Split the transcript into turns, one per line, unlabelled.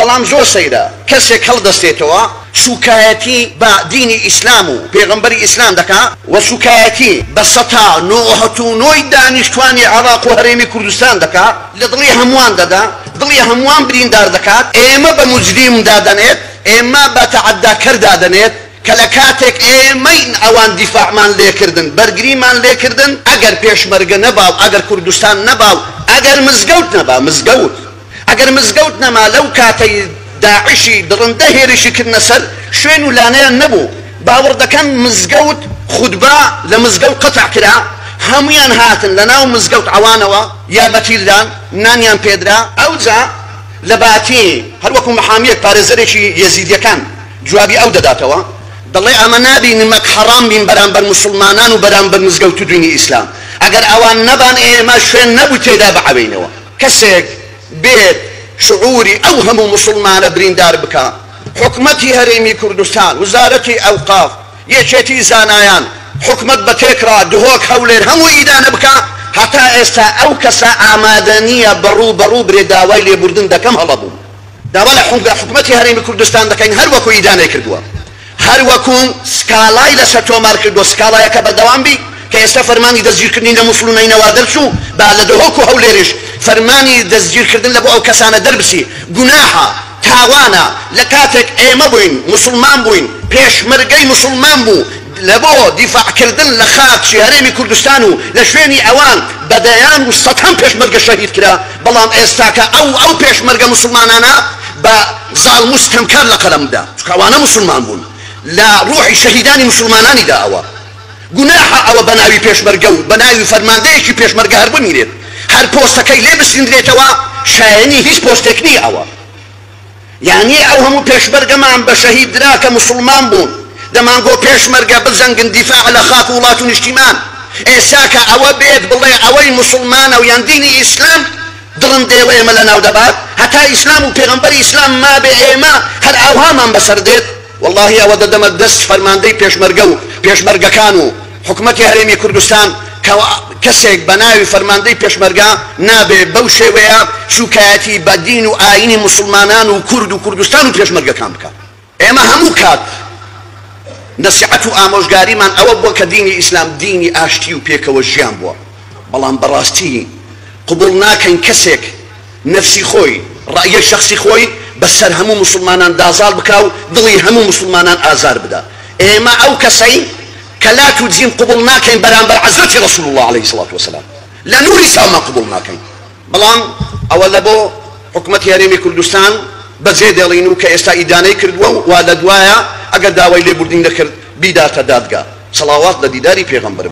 بەڵام زۆر سەیرە کەسێک هەڵدەستێتەوە سوکایەتی بە دینی ئیسلام و پێغەمبەری ئیسلام دەکا و سوکایەتی بە 1999 دانیشتوانی عێراق و هەرێمی کوردستان دەکا لە دڵی هەمووان دەدا دڵی هەمووان بریندار دەکات ئێمە بە موجریم دادەنێت ئێمە بە تەعەداکەر دادەنێت کە لە کاتێک ئێمەین ئەوان دیفاعمان لێکردن بەرگریمان لێکردن ئەگەر پێشمەرگە نەباو ئەگەر کوردستان نەباو ئەگەر مزگەوت نەبا مزگەوت ئەگەر مزگەوت نەما لەو کاتەی داعشی دڕندە هێرشی کردنە سەر شوێن و لانەیان نەبوو باوەڕ دەکەن مزگەوت خودبا لە مزگەوت قەتع کرا هەمویان هاتن لە ناو مزگەوت عوانەوە یا بەتیردان نانیان پێدرا ئەوجا لە باتی هەروەکو محامیەک پارێزەرێکی یەزیدیەکان جوابی ئەو دەداتەوە دەڵێ ئەمە نابینمەک حەرام بین بەرامبەر مسلمانان و بەرامبەر مزگەوت و دینی ئیسلام ئەگەر ئەوان نەبان ئێمە شوێن نەبوو تێدا بەعەبینەوە کەسێک بێت شعوری ئەو هەموو مسلمانە بریندار بکە حکومەتی هەرێمی کوردستان وزارەتی ئەوقاف یەکێتی زانایان حکومەت بە تێکرا دهۆک هەولێر هەموو ئیدانە بکە هەتا ئێستا ئەو کەسە ئامادە نییە بەڕوو برێ داوای لێبوردن دەکەم هەڵەبوو داوا لە حکومەتی هەرێمی کوردستان دەکەین هەروەکو ئیدانەی کردووە هەروەکو سکالای لەسەر تۆمار کردووە سکالایەکە بەردەوام بی کە ئێستا فەرمانی دەستگیرکردنی لە موسڵونەینەوە دەرچوو با لە دهۆک و هەولێریش فەرمانی دەستگیرکردن لە بۆ ئەو کەسانە دەربسی گوناحە تاوانە لە کاتێک ئێمە بووین مسلمان بووین پێشمەرگەی مسلمان بوو لە بۆ دیفاعکردن لە خاکی هەرێمی کوردستان و لە شوێنی ئەوان بەدەیان و سەدهەم پێشمەرگە شەهید کرا بەڵام ئێستاکە ئەو پێشمەرگە مسلمانانە بە زاڵ مستەمکار لە قەلەمدا چونکە ئەوانە مسلمان بوون لە ڕوحی شەهیدانی مسلمانانیدا ئەوە گوناحە ئەوە بە ناوی پێشمەرگە و بە ناوی فەرماندەیەکی پێشمەرگە هەر بمێنێت هەر پۆستەکەی لێ بسیندرێتەوە شایەنی هیچ پۆستێک نییە ئەوە یعنی ئەو هەموو پێشمەرگەمان بە شەهید درا کە مسلمان بوون دەمانگۆ پێشمەرگە بزەنگن دیفاع لە خاک و وڵات و نیشتیمان ئێستا کە ئەوە بێت بڵێ ئەوەی مسلمانە و یان دینی ئیسلام دڵندێڵ ئێمە لە ناو دەبات هەتا ئیسلام و پێغەمبەری ئیسلام ما بێ ئێمە هەر ئەوهامان بەسەر دێت والله ئەوە دەدەمە دەست فەرماندەی پێشمەرگە و پێشمەرگەکان و حکومەتی هەرێمی کوردستان کەسێک بە ناوی فەرماندەی پێشمەرگە نابێ بەو شێوەیە سوکایەتی بە دین و ئاینی مسلمانان و کورد و کوردستان و پێشمەرگەکان بکات ئێمە هەموو کات نەسیحەت و ئامۆژگاریمان ئەوە بووە کە دینی ئیسلام دینی ئاشتی و پێکەوە ژیان بووە بەڵام بەڕاستی قبول ناکەین کەسێک نەفسی خۆی ڕأیە شەخسی خۆی بەسەر هەموو مسلمانان دازاڵ بکا و دڵی هەموو مسلمانان ئازار بدا ئێمە ئەو کەسەی کە لات و جیم قبول ناکەین بەرامبەر حەزرەتی ڕەسوول الله عليه الصلاة والسلام لە نووری سامان قبول ناکەین بەڵام ئەوە لە بۆ حکومەتی هەرێمی کوردستان بەجێ دێڵین و کە ئێستا ئیدانەی کردووە و لە دوایە ئەگەر داوای لێبوردین نەکرد بیداتە دادگا سەڵاوات لە دیداری پێغەمبەر